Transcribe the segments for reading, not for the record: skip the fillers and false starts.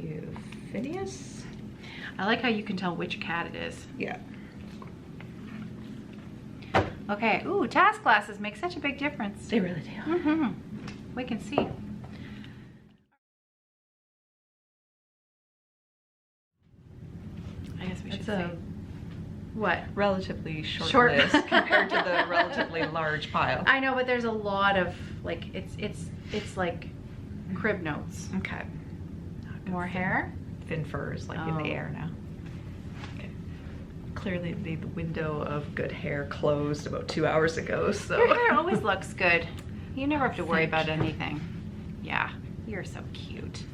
you, Phineas. I like how you can tell which cat it is. Yeah. Okay, ooh, task glasses make such a big difference. They really do. Mm-hmm. We can see. I guess we should say. What? Relatively short list compared to the relatively large pile. I know, but there's a lot of, like, it's like crib notes. Okay. More hair? Thin fur is like in the air now. Okay. Clearly the window of good hair closed about 2 hours ago, so. Your hair always looks good. You never have to worry about anything. Yeah, you're so cute.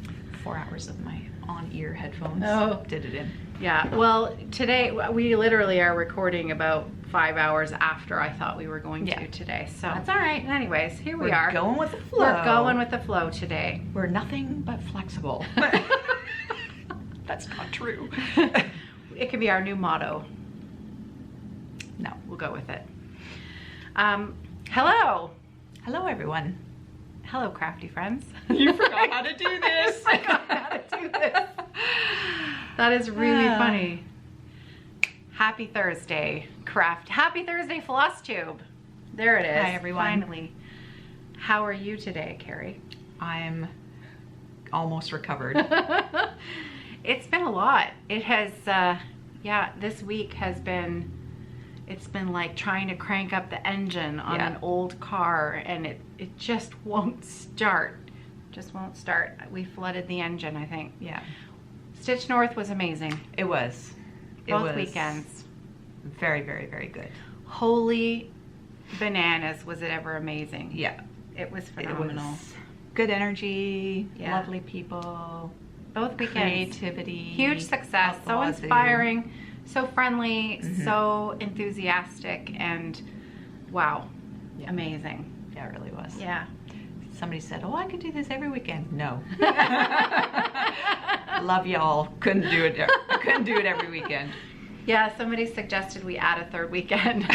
4 hours of my on-ear headphones did it in. Yeah, well, today we literally are recording about 5 hours after I thought we were going to today, so. That's all right. Anyways, here we are. We're going with the flow. We're going with the flow today. We're nothing but flexible. That's not true. It could be our new motto. No, we'll go with it. Hello. Hello, everyone. Hello, crafty friends. You forgot how to do this. I forgot how to do this. That is really funny. Happy Thursday, craft. Happy Thursday, Flosstube. There it is. Hi, everyone. Finally. How are you today, Kerri? I'm almost recovered. It's been a lot. It has, yeah, this week has been, it's been like trying to crank up the engine on an old car, and it just won't start. Just won't start. We flooded the engine, I think. Yeah. StitchNorth was amazing. It was. Both weekends. Very, very, very good. Holy bananas, was it ever amazing. Yeah. It was phenomenal. It was good energy, lovely people. Both weekends. Creativity. Huge success. So inspiring, so friendly, so enthusiastic, and wow. Yeah. Amazing. Yeah, it really was. Yeah. Somebody said, oh, I could do this every weekend. No. Love y'all. Couldn't do it. I couldn't do it every weekend. Yeah, somebody suggested we add a third weekend.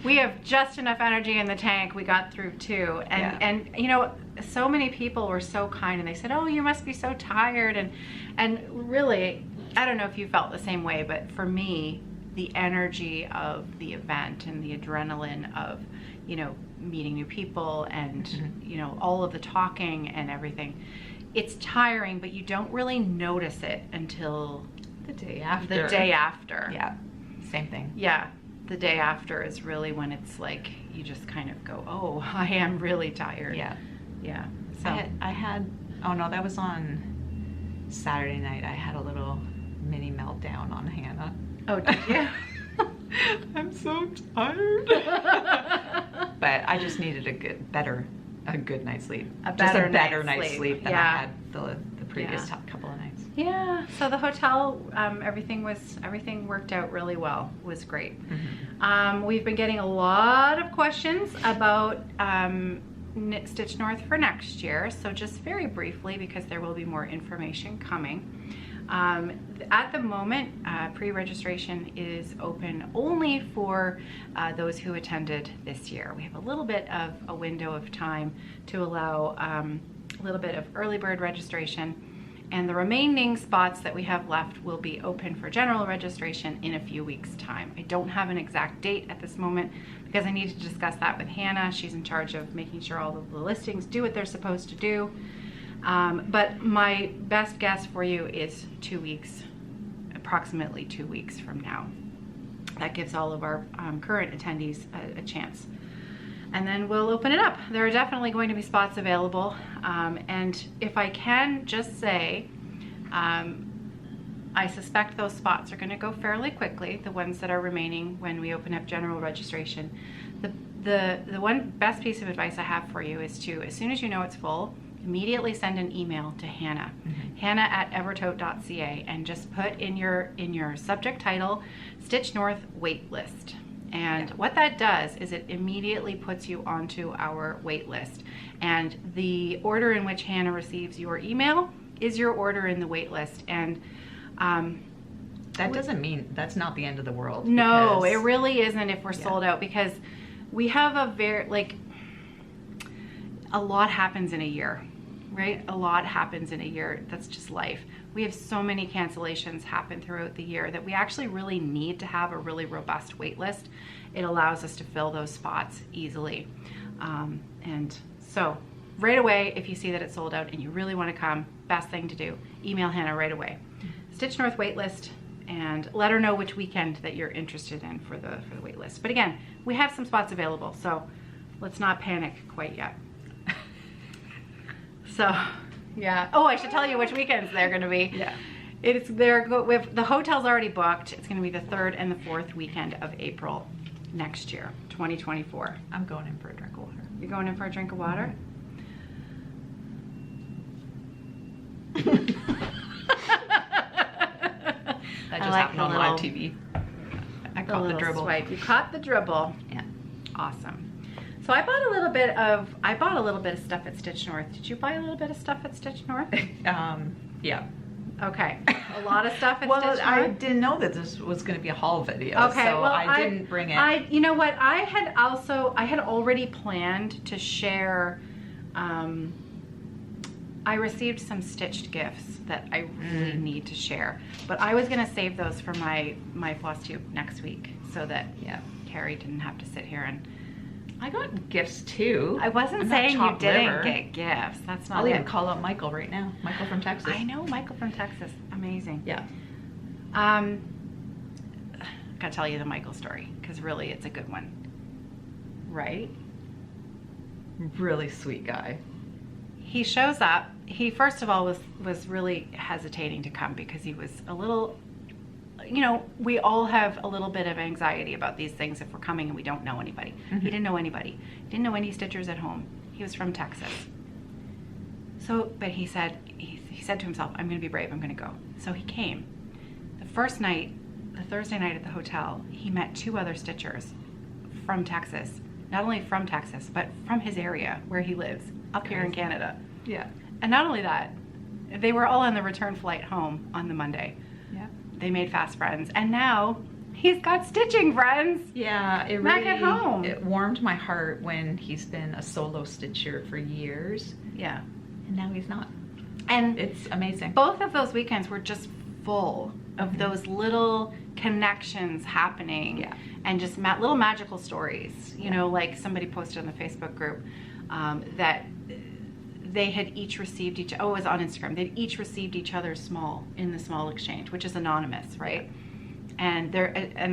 We have just enough energy in the tank. We got through 2. And you know, so many people were so kind, and they said, oh, you must be so tired. And really, I don't know if you felt the same way, but for me, the energy of the event and the adrenaline of, you know, meeting new people and, you know, all of the talking and everything, it's tiring, but you don't really notice it until the day after. The day after. Yeah, same thing. Yeah, the day after is really when it's like, you just kind of go, oh, I am really tired. Yeah. Yeah. So I had, oh no, that was on Saturday night. I had a little mini meltdown on Hannah. Oh, did you? I'm so tired. But I just needed a good night's sleep. A better night's sleep than I had the previous couple of nights. Yeah. So the hotel, everything worked out really well. It was great. We've been getting a lot of questions about StitchNorth for next year. So just very briefly, because there will be more information coming. At the moment, pre-registration is open only for those who attended this year. We have a little bit of a window of time to allow a little bit of early bird registration, and the remaining spots that we have left will be open for general registration in a few weeks' time. I don't have an exact date at this moment because I need to discuss that with Hannah. She's in charge of making sure all of the listings do what they're supposed to do. But my best guess for you is 2 weeks, approximately 2 weeks from now. That gives all of our current attendees a chance. And then we'll open it up. There are definitely going to be spots available. And if I can just say, I suspect those spots are going to go fairly quickly, the ones that are remaining when we open up general registration. The one best piece of advice I have for you is to, as soon as you know it's full, immediately send an email to Hannah, hannah@evertote.ca, and just put in your subject title, StitchNorth waitlist. And what that does is it immediately puts you onto our wait list. And the order in which Hannah receives your email is your order in the wait list. And that doesn't mean that's not the end of the world. No, it really isn't if we're sold out, because we have a lot happens in a year. right? A lot happens in a year. That's just life. We have so many cancellations happen throughout the year that we actually really need to have a really robust wait list. It allows us to fill those spots easily. And so right away, if you see that it's sold out and you really want to come, best thing to do, email Hannah right away. StitchNorth wait list, and let her know which weekend that you're interested in for the wait list. But again, we have some spots available, so let's not panic quite yet. So, yeah. Oh, I should tell you which weekends they're going to be. Yeah. The hotel's already booked. It's going to be the 3rd and the 4th weekend of April next year, 2024. I'm going in for a drink of water. You're going in for a drink of water? That just happened on live TV. I caught the dribble. Swipe. You caught the dribble. Yeah. Awesome. So I bought a little bit of stuff at StitchNorth. Did you buy a little bit of stuff at StitchNorth? Yeah. Okay. A lot of stuff at well, StitchNorth? I didn't know that this was going to be a haul video, okay, so well, I didn't bring it. You know what? I had already planned to share. I received some stitched gifts that I really need to share, but I was going to save those for my Flosstube next week, so that Kerri didn't have to sit here and. I got gifts too. I wasn't saying you didn't get gifts. That's not. I'll even call out Michael right now. Michael from Texas. I know Michael from Texas. Amazing. Yeah. Gotta tell you the Michael story, because really it's a good one. Right? Really sweet guy. He shows up. He first of all was really hesitating to come because he was a little, you know, we all have a little bit of anxiety about these things if we're coming and we don't know anybody. He didn't know anybody. He didn't know any stitchers at home. He was from Texas. So, but he said to himself, I'm going to be brave. I'm going to go. So he came. The first night, the Thursday night at the hotel, he met 2 other stitchers from Texas. Not only from Texas, but from his area where he lives, up here in Canada. Yeah. And not only that, they were all on the return flight home on the Monday. Yeah. They made fast friends, and now he's got stitching friends. Yeah, it back really at home. It warmed my heart when he's been a solo stitcher for years. Yeah. And now he's not. And it's amazing. Both of those weekends were just full of those little connections happening. Yeah. And just little magical stories. You know, like somebody posted on the Facebook group that they had each received it was on Instagram. They'd each received each other's small exchange, which is anonymous, right? And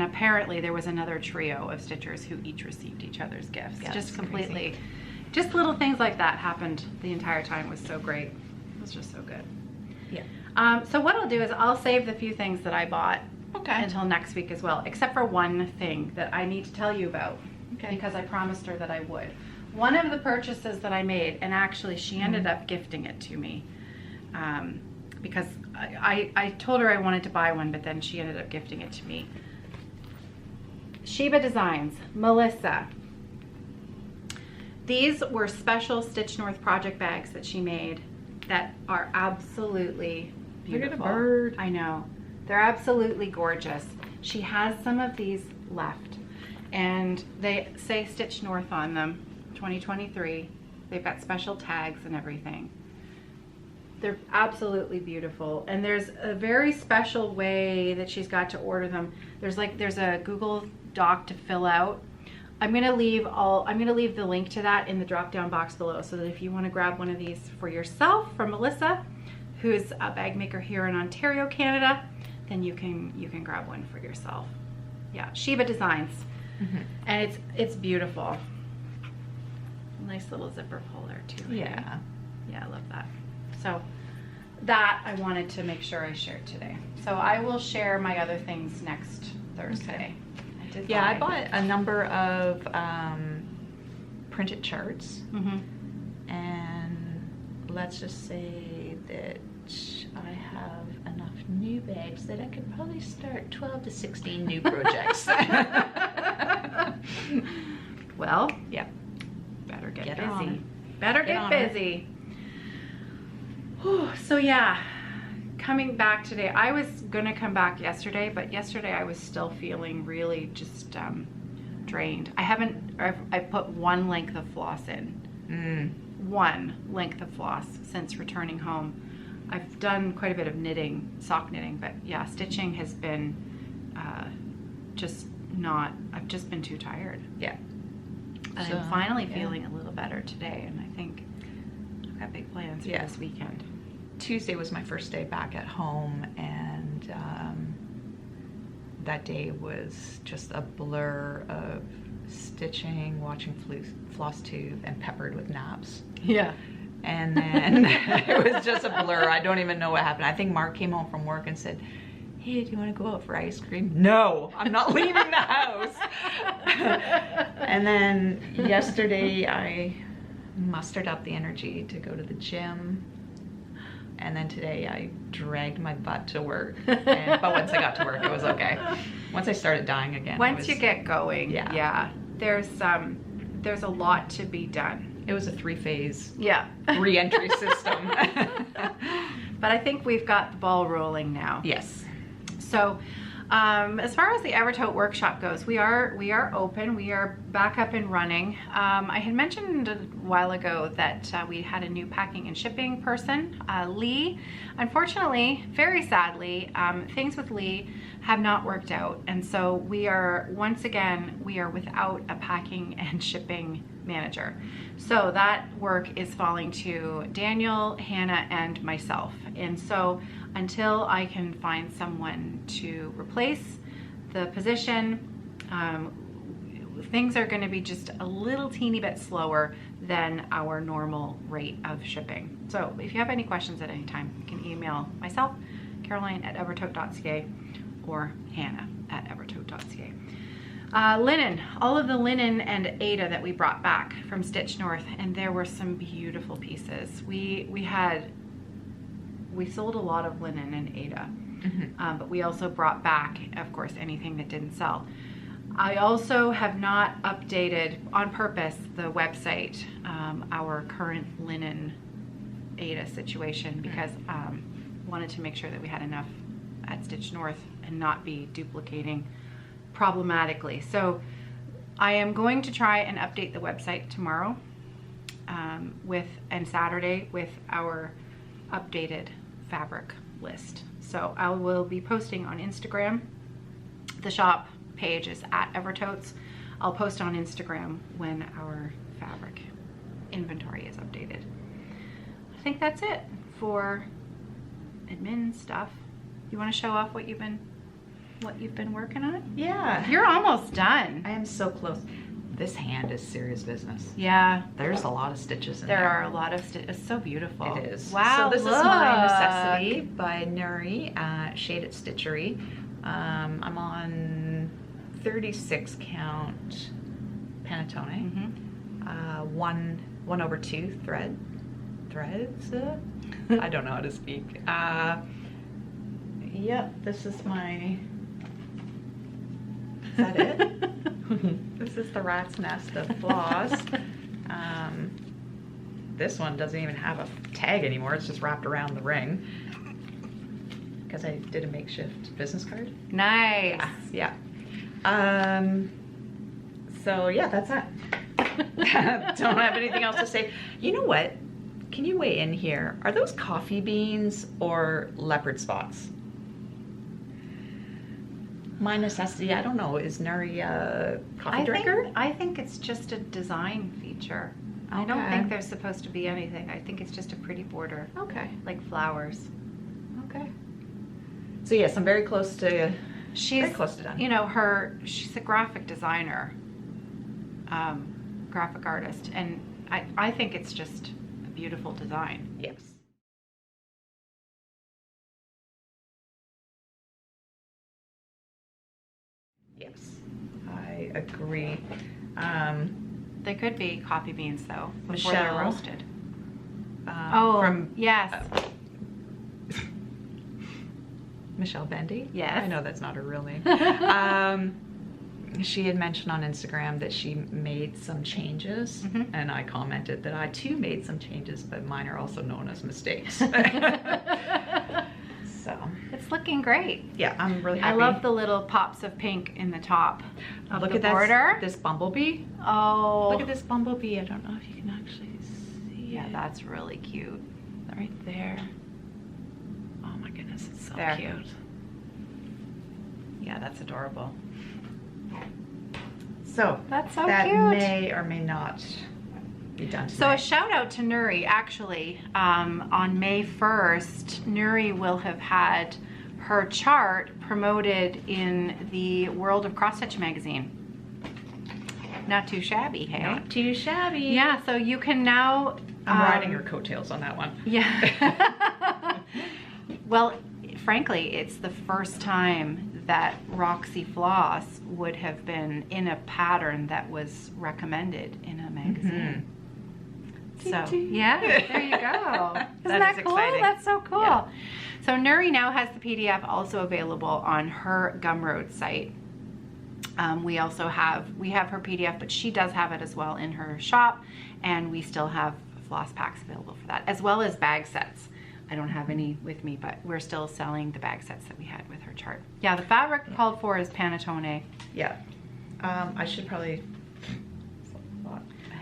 apparently there was another trio of stitchers who each received each other's gifts. Yeah, just completely, crazy. Just little things like that happened the entire time. It was so great. It was just so good. Yeah. So what I'll do is I'll save the few things that I bought until next week as well, except for one thing that I need to tell you about, because I promised her that I would. One of the purchases that I made, and actually she ended up gifting it to me, because I told her I wanted to buy one, but then she ended up gifting it to me. Shiba Designs, Melissa. These were special StitchNorth project bags that she made that are absolutely beautiful. Look at a bird. I know. They're absolutely gorgeous. She has some of these left, and they say StitchNorth on them, 2023. They've got special tags and everything. They're absolutely beautiful, and there's a very special way that she's got to order them. There's a Google Doc to fill out. I'm gonna leave the link to that in the drop-down box below, so that if you want to grab one of these for yourself from Melissa, who's a bag maker here in Ontario, Canada, then you can grab one for yourself. Yeah, Shiba Designs, and it's beautiful. Nice little zipper puller too. Right? Yeah. Yeah, I love that. So that I wanted to make sure I shared today. So I will share my other things next Thursday. Okay. I bought a number of printed charts, and let's just say that I have enough new bags that I could probably start 12 to 16 new projects. Well, yeah. Better get Get busy. on. Better get busy. Whew, so yeah, coming back today. I was gonna come back yesterday, but yesterday I was still feeling really just drained. I put one length of floss in. one length of floss since returning home. I've done quite a bit of knitting, sock knitting, but yeah, stitching has been I've just been too tired. Yeah. And So, I'm finally feeling a little better today, and I think I've got big plans for this weekend. Tuesday was my first day back at home, and that day was just a blur of stitching, watching Flosstube, and peppered with naps. Yeah. And then it was just a blur. I don't even know what happened. I think Mark came home from work and said, "Hey, do you want to go out for ice cream?" No, I'm not leaving the house. And then yesterday I mustered up the energy to go to the gym. And then today I dragged my butt to work. But once I got to work, it was okay. Once I started dying again. Once you get going, yeah. There's a lot to be done. It was a 3-phase Yeah. re-entry system. But I think we've got the ball rolling now. Yes. So as far as the Evertote workshop goes, we are open. We are back up and running. I had mentioned a while ago that we had a new packing and shipping person, Lee. Unfortunately, very sadly, things with Lee have not worked out. And so we are without a packing and shipping manager. So that work is falling to Daniel, Hannah, and myself. And so until I can find someone to replace the position, things are going to be just a little teeny bit slower than our normal rate of shipping. So if you have any questions at any time, you can email myself, Caroline@evertote.ca, or Hannah@evertote.ca. Linen, all of the linen and Ada that we brought back from StitchNorth, and there were some beautiful pieces. We sold a lot of linen and Ada, but we also brought back, of course, anything that didn't sell. I also have not updated on purpose the website, our current linen Ada situation, because wanted to make sure that we had enough at StitchNorth and not be duplicating problematically. So I am going to try and update the website tomorrow and Saturday with our updated fabric list. So I will be posting on Instagram. The shop page is @Evertotes. I'll post on Instagram when our fabric inventory is updated. I think that's it for admin stuff. You want to show off what you've been working on? Yeah. You're almost done. I am so close. This hand is serious business. Yeah. There's a lot of stitches in there. There are a lot of stitches. It's so beautiful. It is. Wow, So this is my Necessity by Kerri, shade at Stitchery. I'm on 36 count Panettone. 1/2 threads. I don't know how to speak. Yep, this is my. Is that it? This is the rat's nest of Floss. This one doesn't even have a tag anymore. It's just wrapped around the ring because I did a makeshift business card. Nice. Yeah. So yeah, that's it. Don't have anything else to say. You know what? Can you weigh in here? Are those coffee beans or leopard spots? My Necessity, I don't know, is Kerri a coffee drinker? I think it's just a design feature. I don't think there's supposed to be anything. I think it's just a pretty border. Okay. Like flowers. Okay. So yes, I'm very close to She's very close to done. You know, she's a graphic designer, graphic artist, and I think it's just a beautiful design. Yes. Yes, I agree. They could be coffee beans though, before Michelle. they're roasted. Yes. Michelle Bendy? Yes. I know that's not her real name. She had mentioned on Instagram that she made some changes, and I commented that I too made some changes, but mine are also known as mistakes. So it's looking great. Yeah, I'm really happy. I love the little pops of pink in the top of the at border. This bumblebee. Oh. Look at this bumblebee. I don't know if you can actually see Yeah, that's really cute. Right there. Oh my goodness, it's so There. cute. Yeah, that's adorable. So That's so that cute. may or may not be done So a tonight. shout out to Nuri, actually. On May 1st, Nuri will have had her chart promoted in the World of Cross Stitch magazine. Not too shabby, hey? Not too shabby. Yeah, so you can now... I'm riding your coattails on that one. Yeah. Well, frankly, it's the first time that Roxy Floss would have been in a pattern that was recommended in a magazine. So, yeah, there you go. Isn't that is cool? exciting. That's so cool. Yeah. So Nuri now has the PDF also available on her Gumroad site. We have her PDF, but she does have it as well in her shop, and we still have floss packs available for that, as well as bag sets. I don't have any with me, but we're still selling the bag sets that we had with her chart. Yeah, the fabric called for is Panettone. Yeah. I should probably...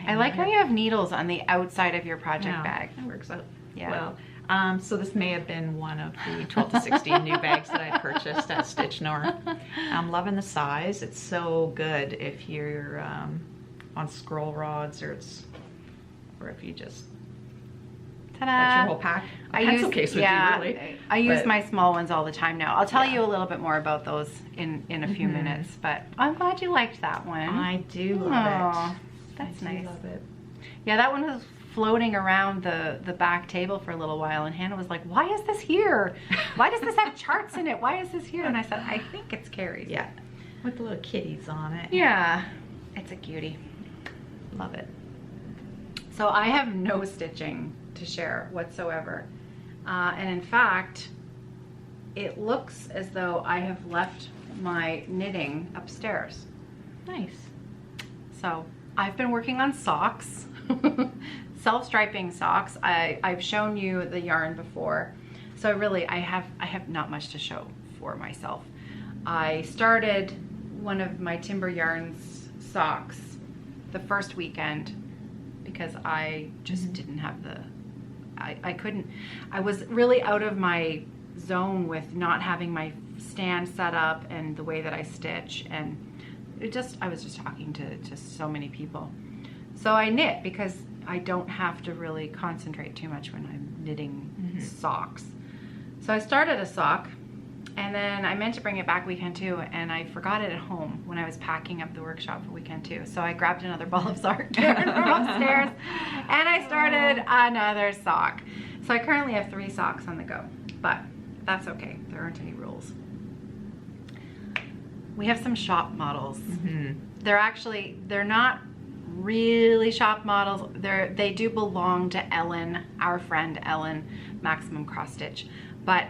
I like how you have needles on the outside of your project Yeah, bag. That works out Yeah. well. So this may have been one of the 12 to 16 new bags that I purchased at StitchNorth. I'm loving the size. It's so good if you're on scroll rods or if you just... Ta-da! That's your whole pack. A pencil case would be really. I use but- my small ones all the time now. I'll tell Yeah. you a little bit more about those in a few minutes, but I'm glad you liked that one. I do love Aw, it. that's I do nice. love it. Yeah, that one was floating around the back table for a little while, and Hannah was like, why is this here? Why does this have charts in it? Why is this here? And I said, I think it's Kerri's. Yeah. With the little kitties on it. Yeah, it's a cutie. Love it. So I have no stitching to share whatsoever. And in fact, it looks as though I have left my knitting upstairs. Nice. So I've been working on socks, self-striping socks. I've shown you the yarn before. So really, I have not much to show for myself. I started one of my Timber Yarns socks the first weekend because I just didn't have I couldn't, I was really out of my zone with not having my stand set up and the way that I stitch, and I was just talking to so many people. So I knit because I don't have to really concentrate too much when I'm knitting socks. So I started a sock, and then I meant to bring it back weekend 2, and I forgot it at home when I was packing up the workshop for weekend 2. So I grabbed another ball of sock yarn from upstairs, and I started another sock. So I currently have 3 socks on the go, but that's okay. There aren't any rules. We have some shop models. They're not really shop models. They do belong to Ellen, our friend Ellen, Maximum Cross Stitch. But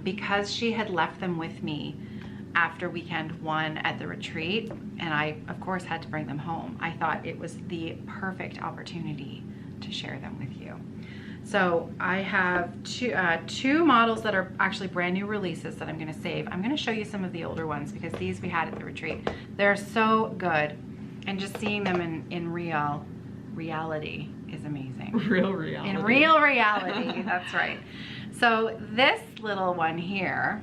because she had left them with me after weekend 1 at the retreat, and I of course had to bring them home, I thought it was the perfect opportunity to share them with you. So I have two models that are actually brand new releases that I'm going to save. I'm going to show you some of the older ones because these we had at the retreat. They're so good, and just seeing them in reality is amazing. Real reality. In real reality, that's right. So this little one here,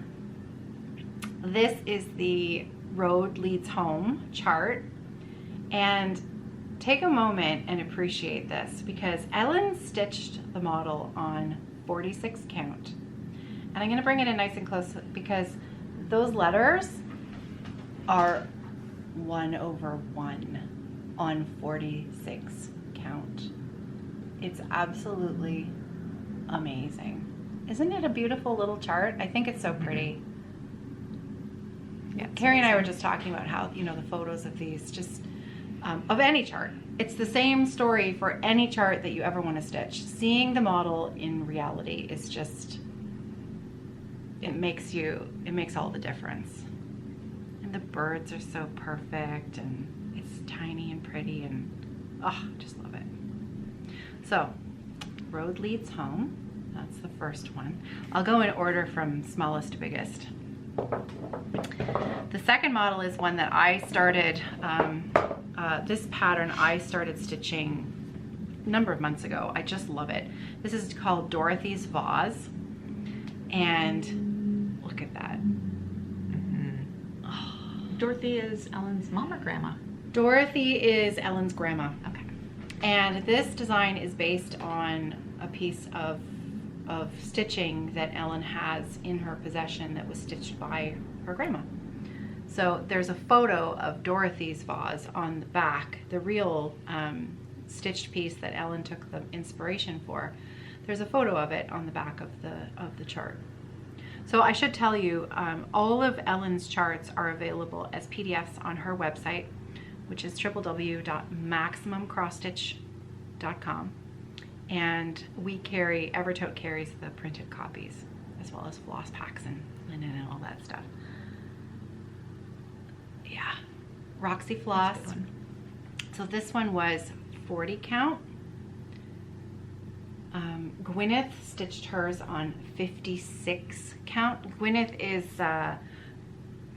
this is the Road Leads Home chart, and take a moment and appreciate this because Ellen stitched the model on 46 count. And I'm gonna bring it in nice and close because those letters are 1/1 on 46 count. It's absolutely amazing. Isn't it a beautiful little chart? I think it's so pretty. Yeah, Kerri and I were just talking about how, you know, the photos of these just, of any chart. It's the same story for any chart that you ever want to stitch. Seeing the model in reality is just, it makes all the difference. And the birds are so perfect, and it's tiny and pretty, and oh, just love it. So, Road Leads Home. That's the first one. I'll go in order from smallest to biggest. The second model is one that I started, this pattern I started stitching number of months ago. I just love it. This is called Dorothy's Vase, and look at that. Dorothy is Ellen's mom or grandma? Dorothy is Ellen's grandma. Okay. And this design is based on a piece of stitching that Ellen has in her possession that was stitched by her grandma. So there's a photo of Dorothy's vase on the back, the real stitched piece that Ellen took the inspiration for. There's a photo of it on the back of the chart. So I should tell you, all of Ellen's charts are available as PDFs on her website, which is www.maximumcrossstitch.com. And Evertote carries the printed copies, as well as floss packs and linen and all that stuff. Yeah, Roxy Floss. So this one was 40 count. Gwyneth stitched hers on 56 count. Gwyneth is, her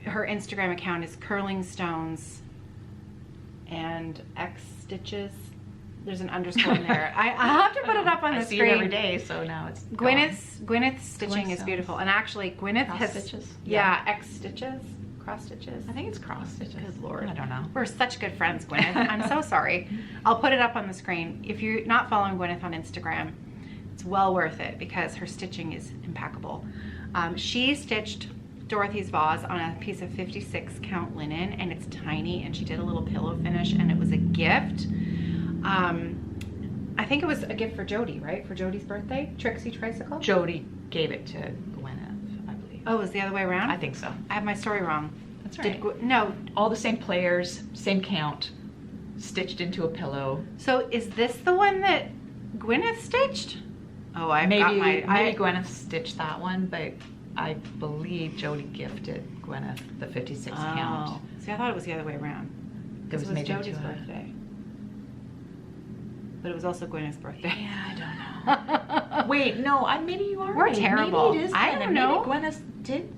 Instagram account is Curling Stones and X Stitches. There's an underscore in there. I'll have to put it up on the screen. I see it every day, so now it's Gwyneth's stitching is beautiful. And actually, Gwyneth cross has... stitches? Yeah, X Stitches. Cross stitches. I think it's cross stitches. Good Lord. I don't know. We're such good friends, Gwyneth. I'm so sorry. I'll put it up on the screen. If you're not following Gwyneth on Instagram, it's well worth it because her stitching is impeccable. She stitched Dorothy's vase on a piece of 56 count linen, and it's tiny, and she did a little pillow finish, and it was a gift. I think it was a gift for Jody, right? For Jody's birthday? Trixie Tricycle? Jody gave it to Gwyneth, I believe. Oh, it was the other way around? I think so. I have my story wrong. That's right. No. All the same players, same count, stitched into a pillow. So is this the one that Gwyneth stitched? Oh, Maybe Gwyneth stitched that one, but I believe Jody gifted Gwyneth the 56 count. See, I thought it was the other way around. It was made Jody's into birthday. But it was also Gwyneth's birthday. Yeah, I don't know. Wait, no, maybe you are. We're right. terrible. Maybe it is Gwyneth. I don't know. Maybe Gwyneth did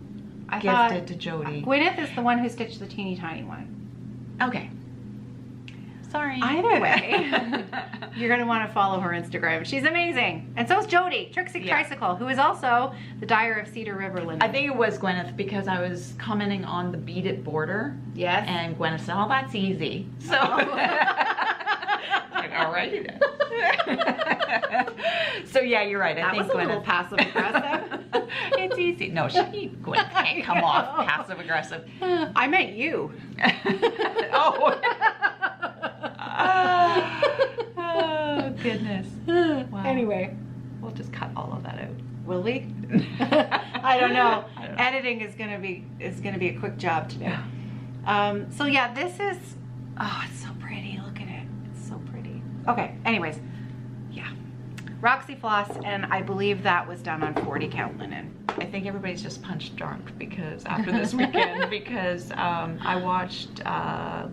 I gift thought it to Jody. Gwyneth is the one who stitched the teeny tiny one. Okay. Sorry. Either way, you're going to want to follow her Instagram. She's amazing. And so is Jody, Trixie Tricycle, who is also the dyer of Cedar River linen. I think it was Gwyneth because I was commenting on the beaded border. Yes. And Gwyneth said, oh, that's easy. So, like, all righty then. So yeah, you're right. I think was a Gwyneth. little passive aggressive. It's easy. No, Gwyneth can't come off passive aggressive. I meant you. Oh. Oh, goodness. Wow. Anyway, we'll just cut all of that out. will we? I don't know. Editing is gonna be a quick job today. So yeah, this is, oh, it's so pretty. Look at it. It's so pretty. Okay. Anyways, yeah, Roxy Floss, and I believe that was done on 40 count linen. I think everybody's just punch drunk because after this weekend, because I watched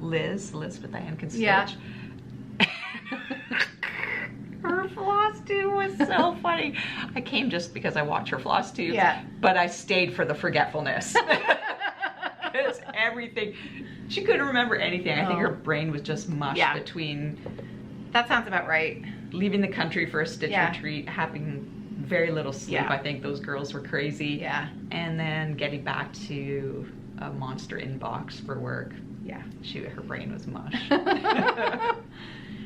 Elizabeth Ann Can Stitch. Yeah. Her Flosstube was so funny. I came just because I watched her Flosstube, but I stayed for the forgetfulness. Because everything, she couldn't remember anything. I think her brain was just mush between... That sounds about right. Leaving the country for a stitch retreat, having very little sleep. I think those girls were crazy. Yeah. And then getting back to a monster inbox for work. Yeah. Her brain was mush.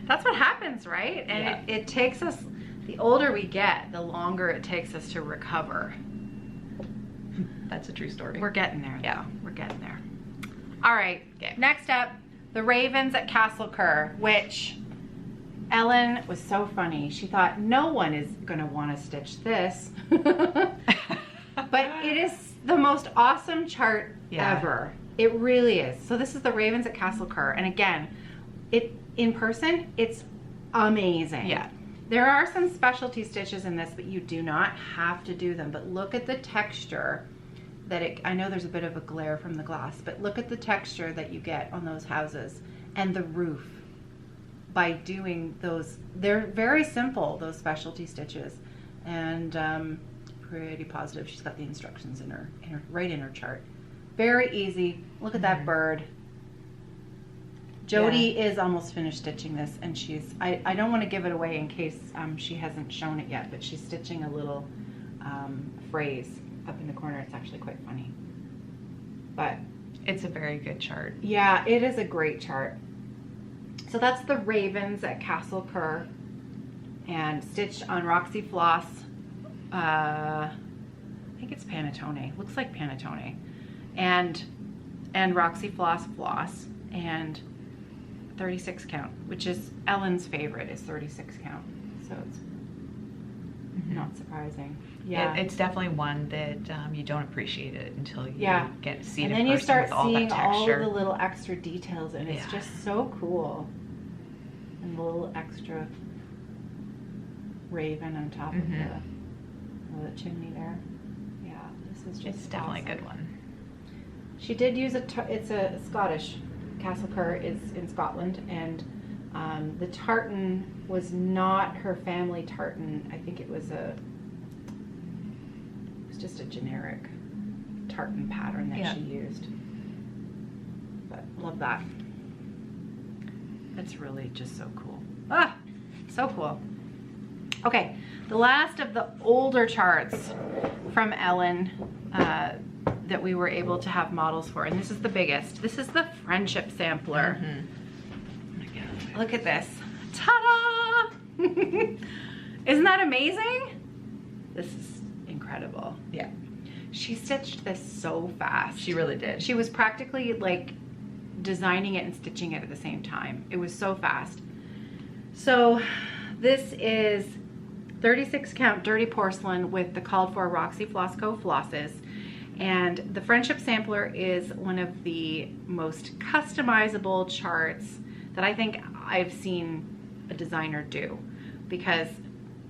That's what happens, right? And it takes us, the older we get, the longer it takes us to recover. That's a true story. We're getting there, though. We're getting there. All right. Next up, the Ravens at Castle Kerr, which Ellen was so funny. She thought no one is going to want to stitch this. But it is the most awesome chart ever. It really is. So this is the Ravens at Castle Kerr. And again, in person, it's amazing. Yeah. There are some specialty stitches in this, but you do not have to do them. But look at the texture that I know there's a bit of a glare from the glass, but look at the texture that you get on those houses and the roof by doing those. They're very simple, those specialty stitches, and pretty positive she's got the instructions right in her chart. Very easy. Look at that bird. Jody is almost finished stitching this, and I don't want to give it away in case she hasn't shown it yet, but she's stitching a little phrase up in the corner. It's actually quite funny. But it's a very good chart. Yeah, it is a great chart. So that's the Ravens at Castle Kerr, and stitched on Roxy Floss. I think it's Panettone. Looks like Panettone. And Roxy Floss, and 36 count, which is Ellen's favorite, is 36 count. So it's not surprising. Yeah, it's definitely one that you don't appreciate it until you get to see it. And then you start seeing all the little extra details, and it's just so cool. And the little extra raven on top of the chimney there. Yeah, this is just It's definitely a good one. She did use it's a Scottish. Castle Kerr is in Scotland, and the tartan was not her family tartan. I think it was just a generic tartan pattern that she used. But love that. It's really just so cool. Ah, so cool. Okay, the last of the older charts from Ellen that we were able to have models for, and this is the biggest. This is the Friendship Sampler. Oh my God. Look at this. Ta-da! Isn't that amazing? This is incredible. Yeah. She stitched this so fast. She really did. She was practically like designing it and stitching it at the same time. It was so fast. So this is 36 count dirty porcelain with the called for Roxy Flossco flosses. And the Friendship Sampler is one of the most customizable charts that I think I've seen a designer do, because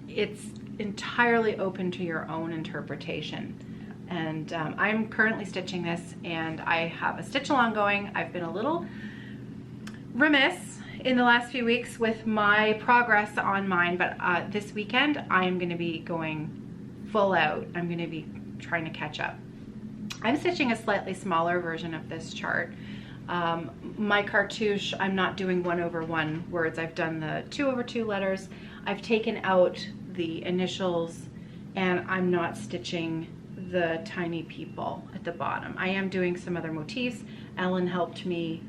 it's entirely open to your own interpretation. And I'm currently stitching this, and I have a stitch along going. I've been a little remiss in the last few weeks with my progress on mine, but this weekend I'm going to be going full out. I'm going to be trying to catch up. I'm stitching a slightly smaller version of this chart. My cartouche, I'm not doing 1/1 words. I've done the 2/2 letters. I've taken out the initials, and I'm not stitching the tiny people at the bottom. I am doing some other motifs. Ellen helped me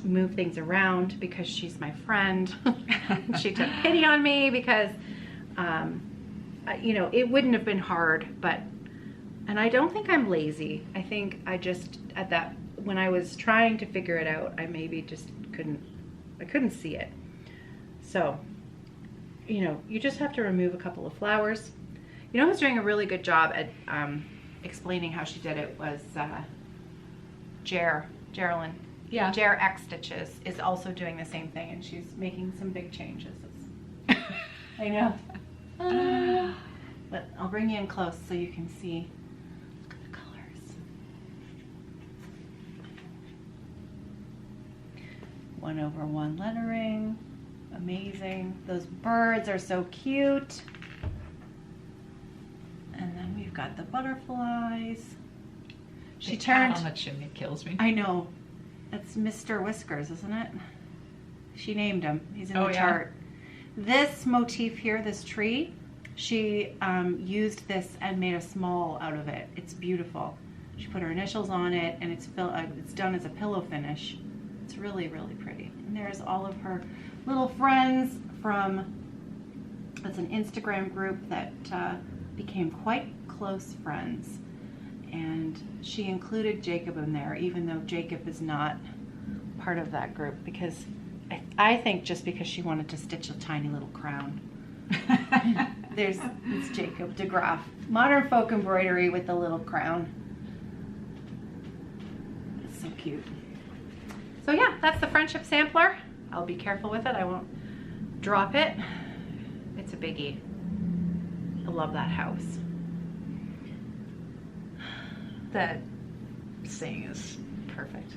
move things around because she's my friend. She took pity on me because, you know, it wouldn't have been hard, and I don't think I'm lazy. I think I just, when I was trying to figure it out, I maybe just couldn't see it. So, you know, you just have to remove a couple of flowers. You know who's doing a really good job at explaining how she did it was Geraldine. Yeah. Jer X Stitches is also doing the same thing, and she's making some big changes. I know. But I'll bring you in close so you can see. Look at the colors. 1/1 lettering. Amazing. Those birds are so cute. And then we've got the butterflies. She turned on the chimney kills me. I know. That's Mr. Whiskers, isn't it? She named him. He's in the chart. This motif here, this tree, she used this and made a small out of it. It's beautiful. She put her initials on it, and it's done as a pillow finish. It's really, really pretty. And there's all of her little friends from, it's an Instagram group that became quite close friends. And she included Jacob in there, even though Jacob is not part of that group, because I think just because she wanted to stitch a tiny little crown. It's Jacob DeGraff. Modern folk embroidery with the little crown. It's so cute. So yeah, that's the Friendship Sampler. I'll be careful with it. I won't drop it. It's a biggie. I love that house. That saying is perfect.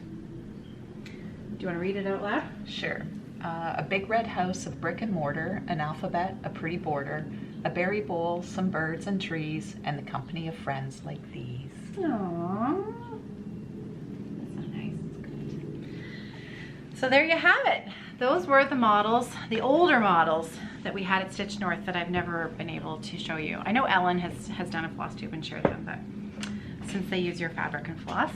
Do you want to read it out loud? Sure. A big red house of brick and mortar, an alphabet, a pretty border, a berry bowl, some birds and trees, and the company of friends like these. Aww. That's so nice. So there you have it. Those were the models, the older models that we had at StitchNorth that I've never been able to show you. I know Ellen has done a Flosstube and shared them, but since they use your fabric and floss,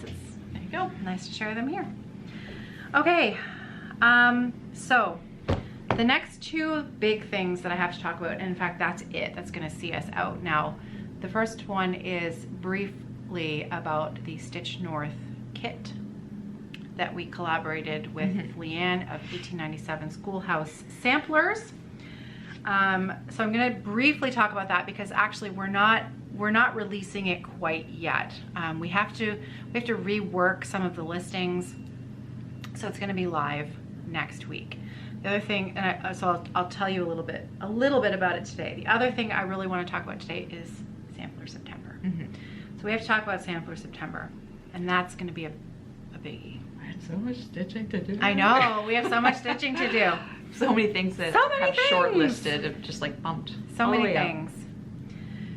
there you go, nice to share them here. Okay, so the next two big things that I have to talk about, and in fact that's it, that's gonna see us out now. The first one is briefly about the StitchNorth kit that we collaborated with Leanne of 1897 Schoolhouse Samplers. So I'm gonna briefly talk about that because actually we're not releasing it quite yet. We have to rework some of the listings, so it's gonna be live next week. The other thing, and I'll tell you a little bit about it today. The other thing I really want to talk about today is Sampler September. So we have to talk about Sampler September, and that's going to be a biggie. I had so much stitching to do. I know, we have so much stitching to do. So many things that have shortlisted, have just like bumped. So many things.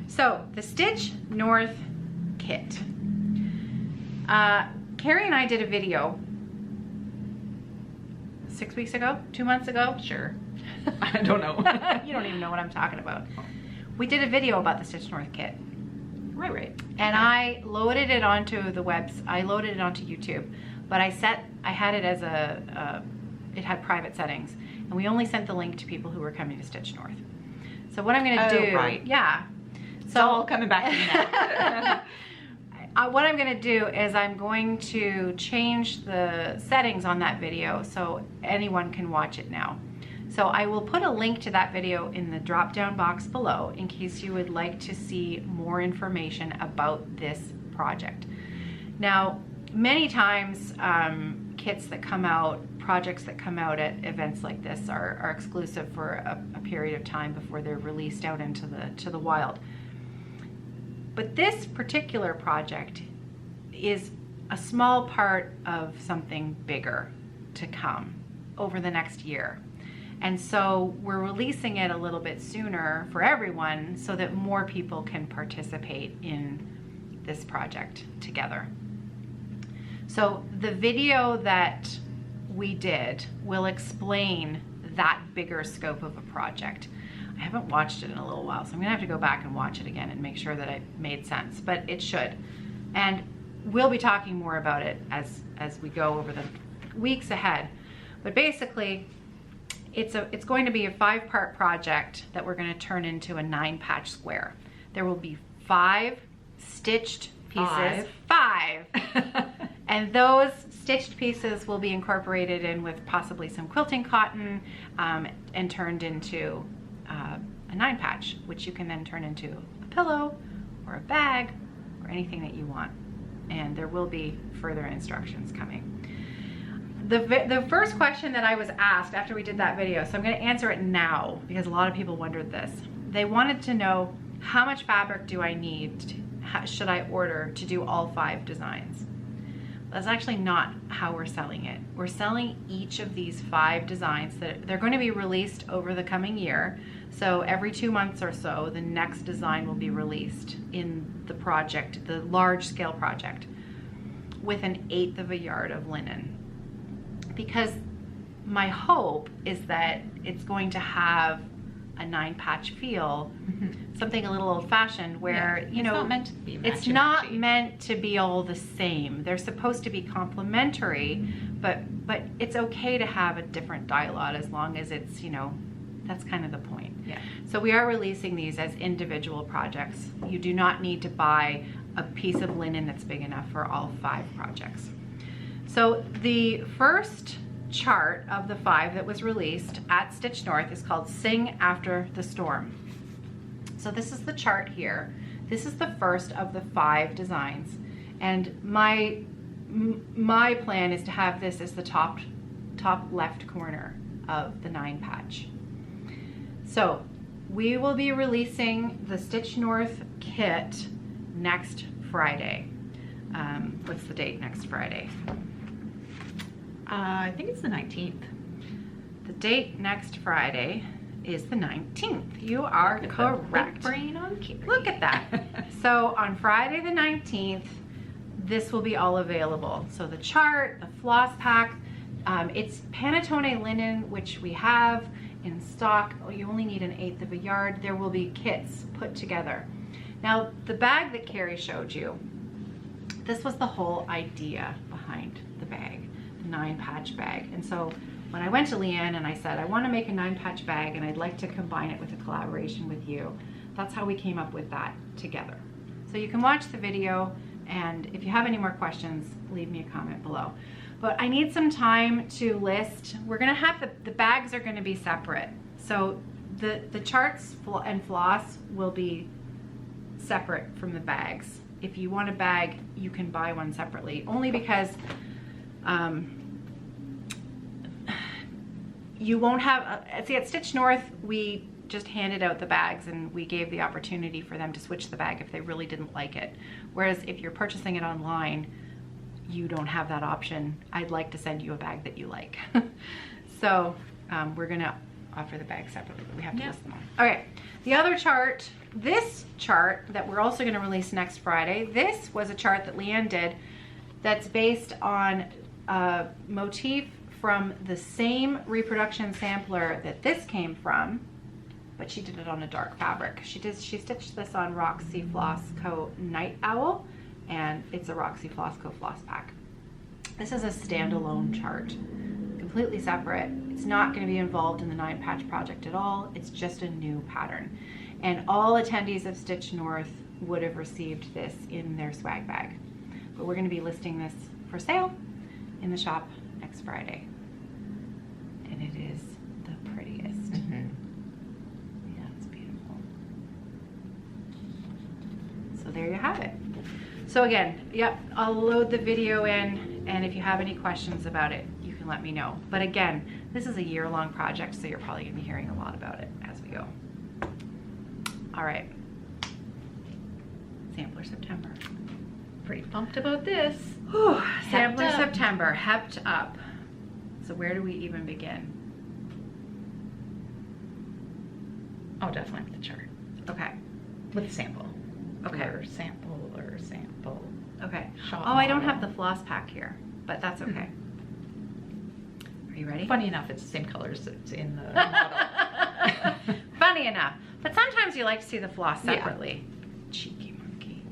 So the StitchNorth kit. Kerri and I did a video 6 weeks ago, 2 months ago. Sure. I don't know. You don't even know what I'm talking about. We did a video about the StitchNorth kit. Right. And I loaded it onto the I loaded it onto YouTube, but I had it as it had private settings, and we only sent the link to people who were coming to StitchNorth. So what I'm gonna do, yeah. So it's all coming back to me now. What I'm gonna do is I'm going to change the settings on that video so anyone can watch it now. So I will put a link to that video in the drop-down box below in case you would like to see more information about this project. Now, many times kits that come out, projects that come out at events like this are exclusive for a period of time before they're released out into the wild. But this particular project is a small part of something bigger to come over the next year. And so we're releasing it a little bit sooner for everyone so that more people can participate in this project together. So the video that we did will explain that bigger scope of a project. I haven't watched it in a little while, so I'm gonna have to go back and watch it again and make sure that it made sense, but it should. And we'll be talking more about it as we go over the weeks ahead. But basically, it's going to be a 5-part project that we're gonna turn into a 9-patch square. There will be 5 stitched pieces. 5. And those stitched pieces will be incorporated in with possibly some quilting cotton and turned into a 9-patch, which you can then turn into a pillow or a bag or anything that you want. And there will be further instructions coming. The first question that I was asked after we did that video, so I'm going to answer it now because a lot of people wondered this. They wanted to know, how much fabric do I need, should I order to do all 5 designs? That's actually not how we're selling it. We're selling each of these 5 designs that they're going to be released over the coming year. So every 2 months or so, the next design will be released in the project, the large scale project, with 1/8 of a yard of linen. Because my hope is that it's going to have a 9-patch feel, something a little old-fashioned where, you know, not meant to be it's not meant to be all the same. They're supposed to be complementary, but it's okay to have a different dialogue as long as it's, you know, that's kind of the point. Yeah. So we are releasing these as individual projects. You do not need to buy a piece of linen that's big enough for all 5 projects. So the first chart of the 5 that was released at StitchNorth is called Sing After the Storm. So this is the chart here. This is the first of the 5 designs, and my plan is to have this as the top left corner of the 9-patch. So we will be releasing the StitchNorth kit next Friday. What's the date next Friday? I think it's the 19th. The date next Friday is the 19th. You are correct. Big brain on Kerri. Look at that. So on Friday the 19th, this will be all available. So the chart, the floss pack, It's Panettone linen, which we have in stock. Oh, you only need 1/8 of a yard. There will be kits put together. Now, the bag that Kerri showed you, this was the whole idea behind the bag, the 9-patch bag. And so when I went to Leanne and I said, I want to make a 9-patch bag and I'd like to combine it with a collaboration with you, that's how we came up with that together. So you can watch the video, and if you have any more questions, leave me a comment below. But I need some time to list. We're gonna have the bags are gonna be separate. So the charts and floss will be separate from the bags. If you want a bag, you can buy one separately, only because you won't have, see, at StitchNorth, we just handed out the bags and we gave the opportunity for them to switch the bag if they really didn't like it. Whereas if you're purchasing it online, you don't have that option. I'd like to send you a bag that you like. So we're gonna offer the bag separately, but we have to list them all. Okay, the other chart, this chart that we're also gonna release next Friday, this was a chart that Leanne did that's based on a motif from the same reproduction sampler that this came from, but she did it on a dark fabric. She stitched this on Roxy Floss Co. Night Owl, and it's a Roxy Floss Co. floss pack. This is a standalone chart, completely separate. It's not going to be involved in the 9-patch project at all. It's just a new pattern. And all attendees of StitchNorth would have received this in their swag bag. But we're going to be listing this for sale in the shop next Friday. And it is the prettiest. Mm-hmm. Yeah, it's beautiful. So there you have it. So again, yep, I'll load the video in, and if you have any questions about it, you can let me know. But again, this is a year-long project, so you're probably gonna be hearing a lot about it as we go. All right, Sampler September. Pretty pumped about this. Whew, Sampler up. September, hepped up. So where do we even begin? Oh, definitely with the chart. Okay, With the sample. Okay. Or sample. okay. Shop Oh, I don't model. have the floss pack here, but that's okay. Are you ready? Funny enough, it's the same colors that's in the model. Funny enough. But sometimes you like to see the floss Yeah. separately. Cheeky monkey.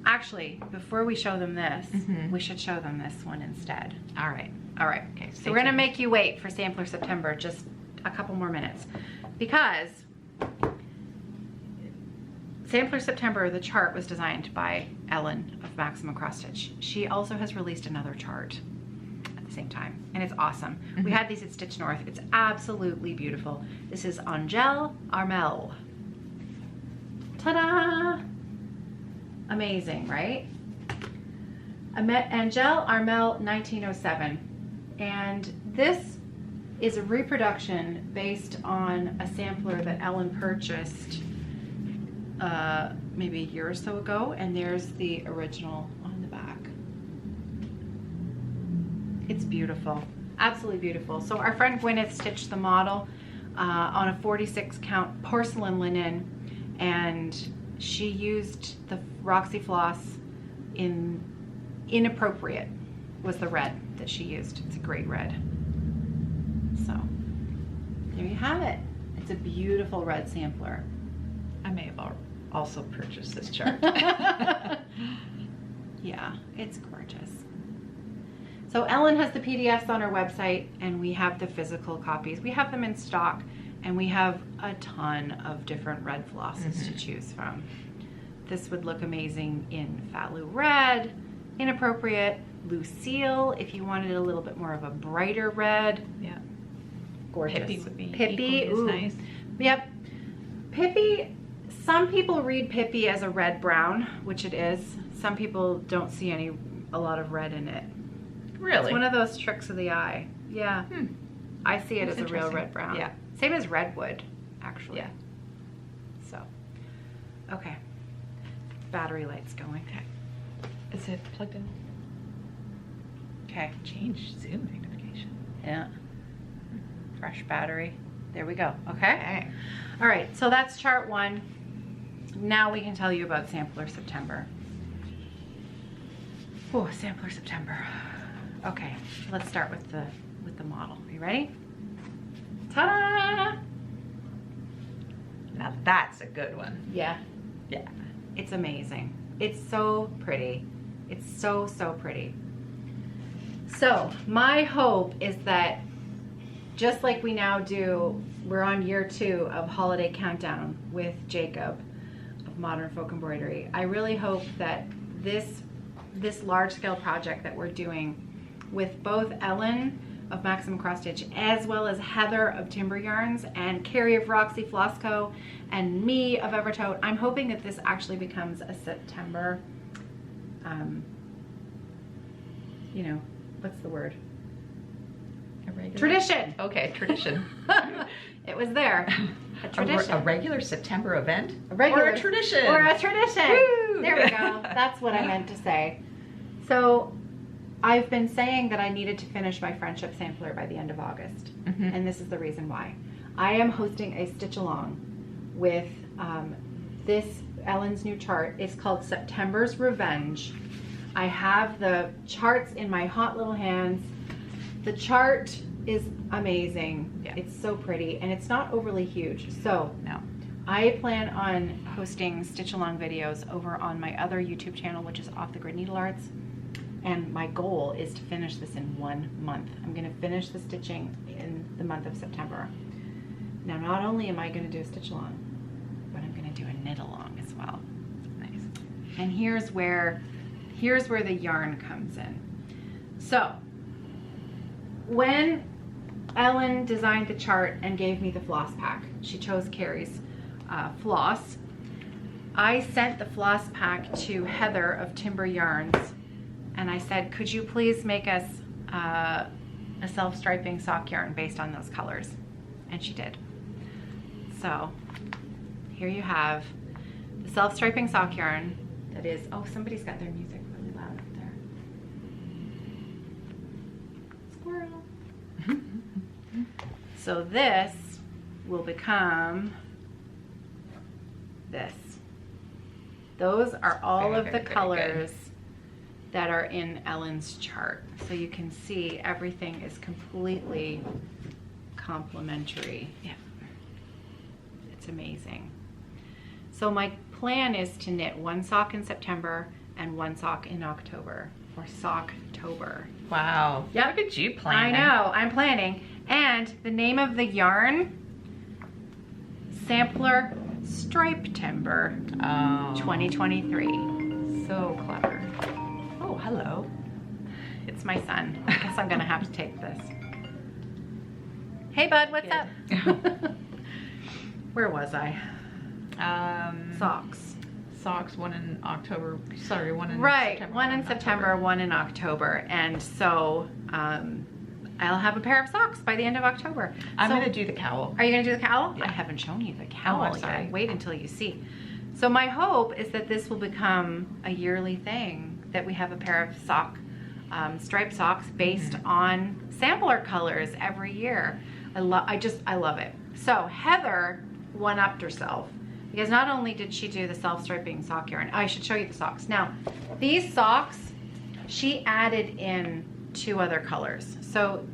Actually, before we show them this, we should show them this one instead. All right. All right. Okay, So we're going to make you wait for Sampler September just a couple more minutes, because Sampler September, the chart was designed by Ellen of Maximum Cross Stitch. She also has released another chart at the same time, and it's awesome. We had these at StitchNorth. It's absolutely beautiful. This is Angel Armel. Ta-da! Amazing, right? Angel Armel 1907. And this is a reproduction based on a sampler that Ellen purchased maybe a year or so ago, and there's the original on the back. It's beautiful, absolutely beautiful. So our friend Gwyneth stitched the model on a 46 count porcelain linen, and she used the Roxy floss in Inappropriate was the red that she used. It's a great red. So there you have it. It's a beautiful red sampler. I may have also purchased this chart. Yeah, it's gorgeous. So Ellen has the PDFs on her website, and we have the physical copies. We have them in stock, and we have a ton of different red flosses to choose from. This would look amazing in Fat Lou Red, Inappropriate, Lucille, if you wanted a little bit more of a brighter red. Yeah. Gorgeous. Pippi would be Pippi, equally as ooh. nice. Yep. Pippi, some people read Pippi as a red-brown, which it is. Some people don't see a lot of red in it. Really? It's one of those tricks of the eye. Yeah. I see it That's as a real interesting. red-brown. Yeah. Same as redwood, actually. Yeah. So, okay. Battery light's going. Okay. Is it plugged in? Okay. Change Zoom magnification. Yeah. Fresh battery. There we go. Okay. Okay. All right. So that's chart 1. Now we can tell you about Sampler September. Oh, Sampler September. Okay, let's start with the model. Are you ready? Ta-da! Now that's a good one. Yeah. Yeah. It's amazing. It's so pretty. It's so, so pretty. So my hope is that just like we now do, we're on year 2 of Holiday Countdown with Jacob of Modern Folk Embroidery. I really hope that this large scale project that we're doing with both Ellen of Maximum Cross Stitch as well as Heather of Timber Yarns and Kerri of Roxy Floss Co. and me of Evertote, I'm hoping that this actually becomes a September, you know, what's the word? A regular? Tradition. Okay, tradition. It was there. A tradition. A regular September event? A regular, or a tradition? Or a tradition. Woo! There we go. That's what I meant to say. So I've been saying that I needed to finish my friendship sampler by the end of August. And this is the reason why. I am hosting a stitch along with this Ellen's new chart. It's called September's Revenge. I have the charts in my hot little hands. The chart is amazing. Yeah. It's so pretty and it's not overly huge. So No. I plan on hosting stitch along videos over on my other YouTube channel, which is Off the Grid Needle Arts. And my goal is to finish this in 1 month. I'm going to finish the stitching in the month of September. Now, not only am I going to do a stitch along, but I'm going to do a knit along as well. Nice. And here's where the yarn comes in. So, when Ellen designed the chart and gave me the floss pack, she chose Kerri's floss. I sent the floss pack to Heather of Timber Yarns, and I said, could you please make us a self-striping sock yarn based on those colors? And she did. So here you have the self-striping sock yarn that is, oh, somebody's got their music really loud up there. Squirrel. So this will become this. Those are all of the colors that are in Ellen's chart. So you can see everything is completely complementary. Yeah. It's amazing. So my plan is to knit 1 sock in September and 1 sock in October, or Socktober. Wow. Yep. Look at you planning. I know, I'm planning. And the name of the yarn, Sampler Stripe-Timber 2023. So clever. Oh, hello. It's my son. I guess I'm gonna have to take this. Hey bud, what's up? Where was I? Socks. Socks, 1 in October. Sorry, 1 in right, September. 1 in September, 1 in October. And so I'll have a pair of socks by the end of October. I'm So- going to do the cowl. Are you gonna do the cowl? Yeah. I haven't shown you the cowl I'm yet. sorry. Wait until you see. So my hope is that this will become a yearly thing, that we have a pair of striped socks based on sampler colors every year. I love it. So Heather one-upped herself, because not only did she do the self-striping sock yarn, I should show you the socks. Now, these socks, she added in 2 other colors. So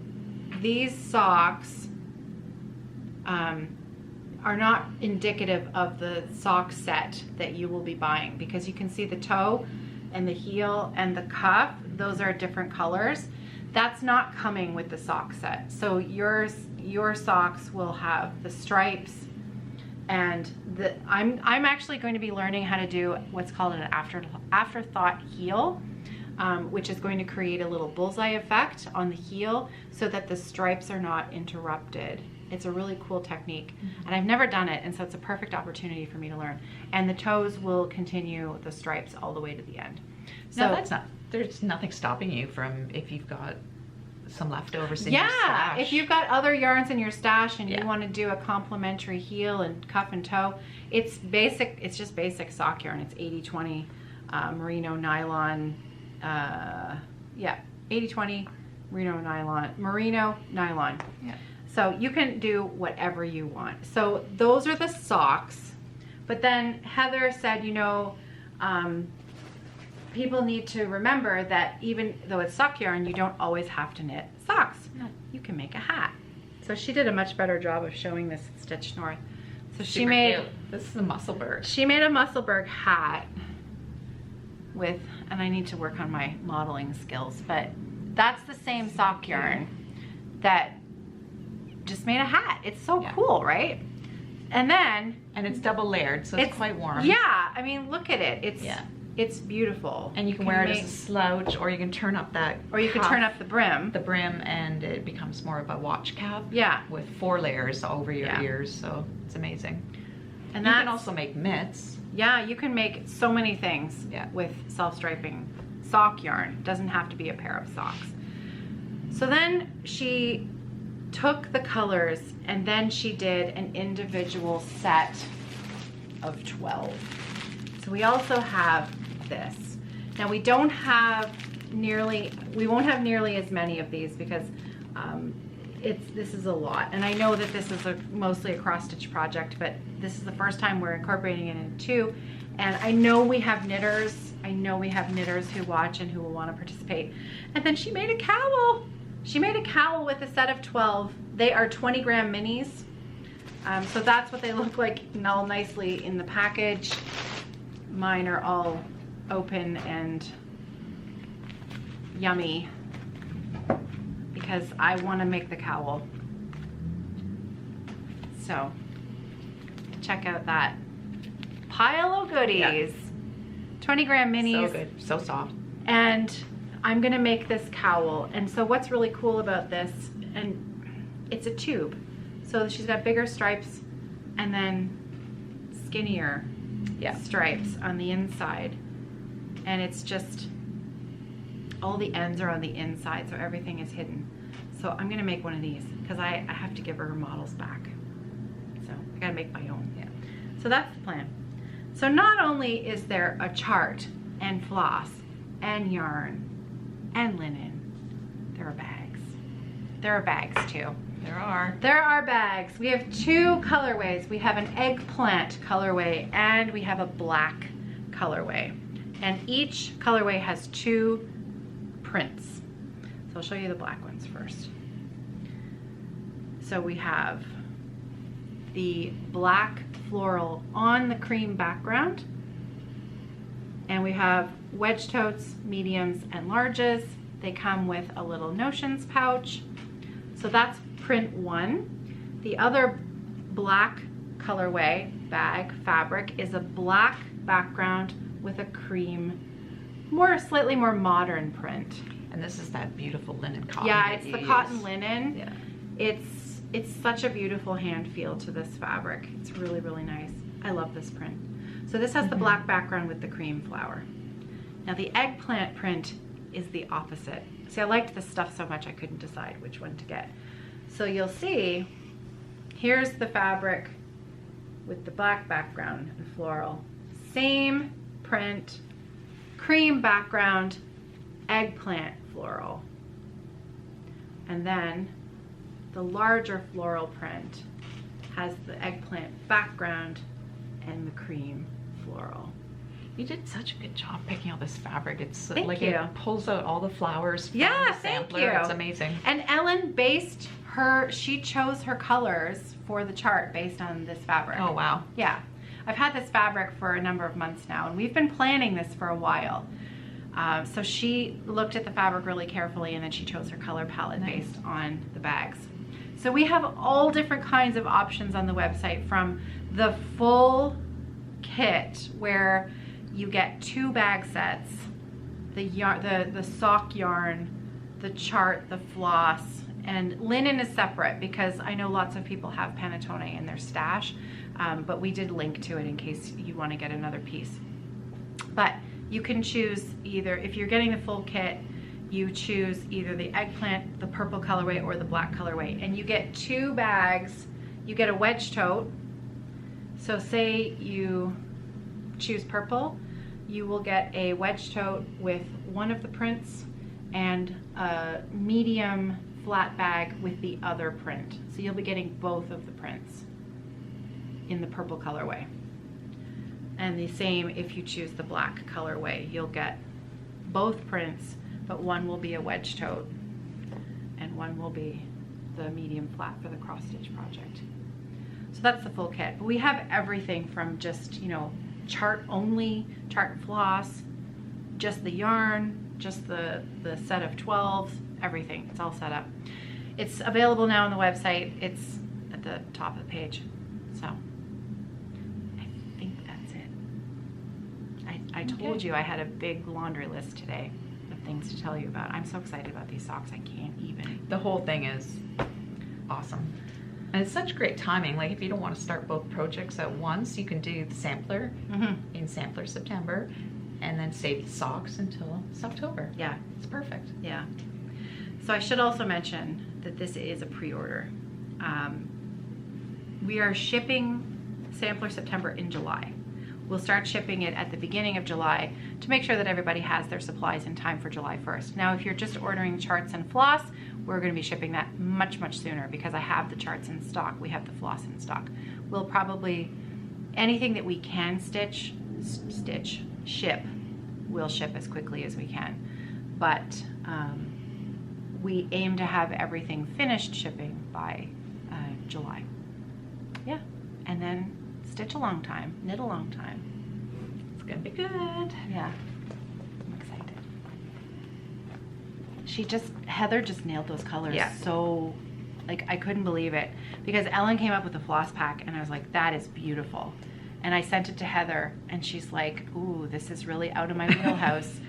these socks are not indicative of the sock set that you will be buying, because you can see the toe and the heel and the cuff, those are different colors. That's not coming with the sock set. So your socks will have the stripes, and I'm actually going to be learning how to do what's called an afterthought heel, which is going to create a little bullseye effect on the heel so that the stripes are not interrupted. It's a really cool technique, and I've never done it, and so it's a perfect opportunity for me to learn. And the toes will continue the stripes all the way to the end. So No, there's nothing stopping you from, if you've got some leftovers in your stash. If you've got other yarns in your stash and Yeah. you want to do a complementary heel and cuff and toe, it's basic. It's just basic sock yarn. It's 80/20 merino nylon. 80/20 merino nylon. Yeah. So you can do whatever you want. So those are the socks. But then Heather said, people need to remember that even though it's sock yarn, you don't always have to knit socks. No. You can make a hat. So she did a much better job of showing this at StitchNorth. So she Super made, cute. This is the Musselburgh. she made a Musselburgh hat with, and I need to work on my modeling skills, but that's the same sock yarn that just made a hat. It's so cool, right? And then, and it's double layered, so it's quite warm. Yeah, I mean, look at it. It's beautiful. And you can wear it as a slouch, or you can turn up that or you can turn up the brim. The brim, and it becomes more of a watch cap. Yeah. With 4 layers over your ears, so it's amazing. And you can also make mitts. Yeah, you can make so many things with self-striping sock yarn. It doesn't have to be a pair of socks. So then she took the colors and then she did an individual set of 12. So we also have this. Now we don't have we won't have nearly as many of these because this is a lot. And I know that this is mostly a cross stitch project, but this is the first time we're incorporating it in 2. And I know we have knitters. I know we have knitters who watch and who will want to participate. And then she made a cowl. She made a cowl with a set of 12. They are 20-gram minis. So that's what they look like all nicely in the package. Mine are all open and yummy because I want to make the cowl. So check out that pile of goodies. 20-gram minis. So good, so soft. And I'm gonna make this cowl. And so what's really cool about this, and it's a tube. So she's got bigger stripes and then skinnier stripes on the inside. And it's just, all the ends are on the inside, so everything is hidden. So I'm gonna make one of these because I have to give her models back. So I gotta make my own. Yeah. So that's the plan. So not only is there a chart and floss and yarn and linen, there are bags. There are bags too. There are. There are bags. We have 2 colorways. We have an eggplant colorway and we have a black colorway. And each colorway has 2 prints. So I'll show you the black ones first. So we have the black floral on the cream background. And we have wedge totes, mediums, and larges. They come with a little notions pouch. So that's print 1. The other black colorway bag fabric is a black background with a cream, slightly more modern print. And this is that beautiful linen cotton. Yeah, it's the cotton linen. Yeah. It's such a beautiful hand feel to this fabric. It's really, really nice. I love this print. So this has the black background with the cream flower. Now the eggplant print is the opposite. See, I liked this stuff so much I couldn't decide which one to get. So you'll see, here's the fabric with the black background and floral. Same print, cream background, eggplant floral. And then the larger floral print has the eggplant background and the cream floral. You did such a good job picking out this fabric. It's Thank you. It pulls out all the flowers from Yeah, the sampler. thank you. It's amazing. And Ellen she chose her colors for the chart based on this fabric. Oh, wow. Yeah. I've had this fabric for a number of months now, and we've been planning this for a while. So she looked at the fabric really carefully, and then she chose her color palette based on the bags. So we have all different kinds of options on the website, from the full kit where you get 2 bag sets, the sock yarn, the chart, the floss, and linen is separate because I know lots of people have panettone in their stash, but we did link to it in case you want to get another piece. But you can choose either, if you're getting the full kit, you choose either the eggplant, the purple colorway, or the black colorway, and you get 2 bags. You get a wedge tote. So say you choose purple, you will get a wedge tote with one of the prints and a medium flat bag with the other print. So you'll be getting both of the prints in the purple colorway. And the same if you choose the black colorway, you'll get both prints, but one will be a wedge tote and one will be the medium flat for the cross stitch project. So that's the full kit. But we have everything from just, you know, chart only, chart and floss, just the yarn, just the set of 12s, everything. It's all set up. It's available now on the website. It's at the top of the page. So I think that's it. I told you I had a big laundry list today of things to tell you about. I'm so excited about these socks. I can't even. The whole thing is awesome. And it's such great timing. Like if you don't want to start both projects at once, you can do the sampler in Sampler September and then save the socks until October. Yeah. It's perfect. Yeah. So I should also mention that this is a pre-order. We are shipping Sampler September in July. We'll start shipping it at the beginning of July to make sure that everybody has their supplies in time for July 1st. Now, if you're just ordering charts and floss, we're going to be shipping that much, much sooner because I have the charts in stock. We have the floss in stock. We'll probably, anything that we can ship, we'll ship as quickly as we can. But we aim to have everything finished shipping by July. Yeah, and then stitch a long time, knit a long time. It's gonna be good. Yeah, I'm excited. Heather just nailed those colors. Yeah. So, like, I couldn't believe it because Ellen came up with a floss pack and I was like, that is beautiful. And I sent it to Heather and she's like, ooh, this is really out of my wheelhouse.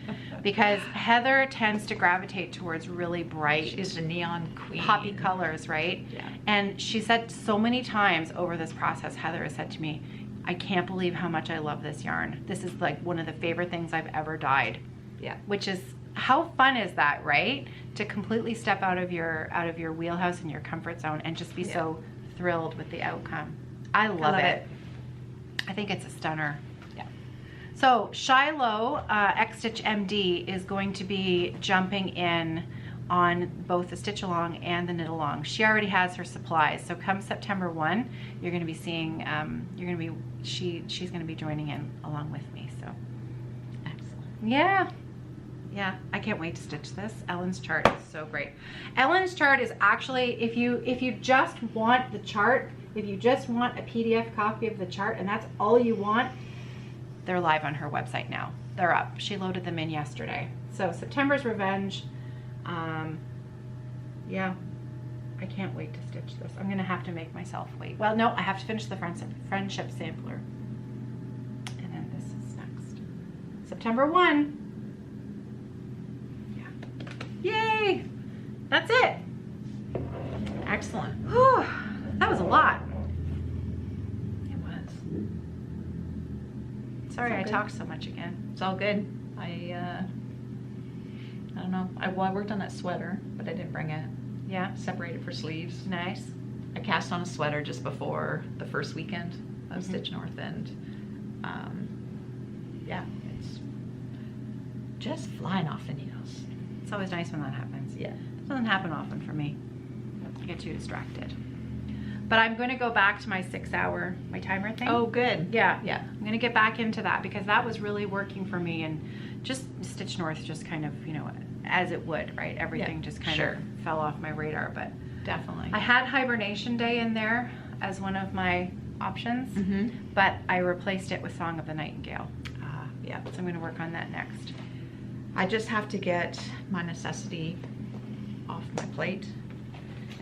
Because Heather tends to gravitate towards really bright, she's a neon queen, poppy colors, right? Yeah. And she said so many times over this process, Heather has said to me, I can't believe how much I love this yarn. This is like one of the favorite things I've ever dyed. Yeah. Which is, how fun is that, right? To completely step out of your wheelhouse and your comfort zone and just be so thrilled with the outcome. I love it. I think it's a stunner. Yeah. So Shiloh X Stitch MD is going to be jumping in on both the stitch along and the knit along. She already has her supplies. So come September 1, you're going to be seeing, she's going to be joining in along with me. So Excellent. yeah. Yeah, I can't wait to stitch this. Ellen's chart is so great. Ellen's chart is actually, if you just want the chart, if you just want a PDF copy of the chart and that's all you want, they're live on her website now. They're up. She loaded them in yesterday. So September's Revenge. Yeah, I can't wait to stitch this. I'm gonna have to make myself wait. Well, no, I have to finish the Friendship Sampler. And then this is next. September 1. Yay! That's it. Excellent. Whew, that was a lot. It was. Sorry I good. talked so much again. It's all good. I don't know. I worked on that sweater, but I didn't bring it. Yeah, Separated for sleeves. nice. I cast on a sweater just before the first weekend of StitchNorth, and yeah, it's just flying off the needles. It's always nice when that happens. Yeah. It doesn't happen often for me. I get too distracted. But I'm going to go back to my 6-hour, my timer thing. Oh, good. Yeah. Yeah. I'm going to get back into that because that was really working for me, and just StitchNorth just kind of, you know, as it would, right? Everything just kind of fell off my radar, but Definitely. I had Hibernation Day in there as one of my options, but I replaced it with Song of the Nightingale. Yeah. So I'm going to work on that next. I just have to get my necessity off my plate,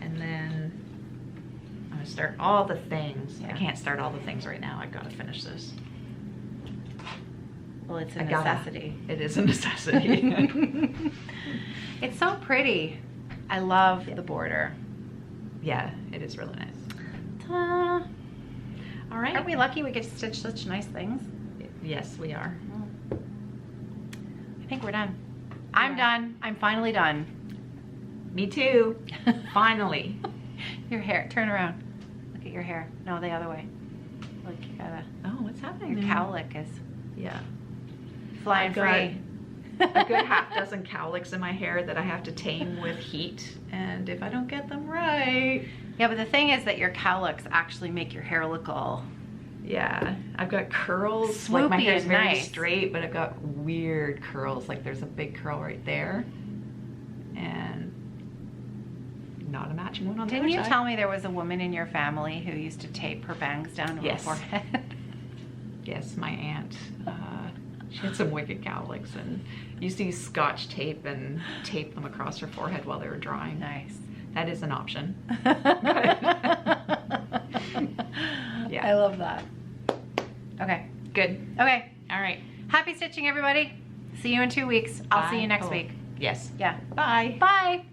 and then I'm gonna start all the things. I can't start all the things right now. I gotta finish this. Well, it's a necessity. It is a necessity. It's so pretty. I love the border. Yeah, it is really nice. Ta. All right. Aren't we lucky we get to stitch such nice things? Yes, we are. I think we're done. I'm done. I'm finally done. Me too. Finally. Your hair. Turn around. Look at your hair. No, the other way. Look, you gotta. Oh, what's happening? Your cowlick is Yeah. flying free. A good half dozen cowlicks in my hair that I have to tame with heat, and if I don't get them right. Yeah, but the thing is that your cowlicks actually make your hair look all Yeah, I've got curls. Like my Swoopy hair's and very nice. straight, but I've got weird curls. Like there's a big curl right there, and not a matching one on the Didn't other you side. tell me there was a woman in your family who used to tape her bangs down to her Yes. forehead? Yes, my aunt. She had some wicked cowlicks and used to use Scotch tape and tape them across her forehead while they were drying. Nice. That is an option. Yeah. I love that. Okay. Good. Okay. All right. Happy stitching, everybody. See you in 2 weeks. I'll see you Bye. next Oh, week. Yes. Yeah. Bye. Bye.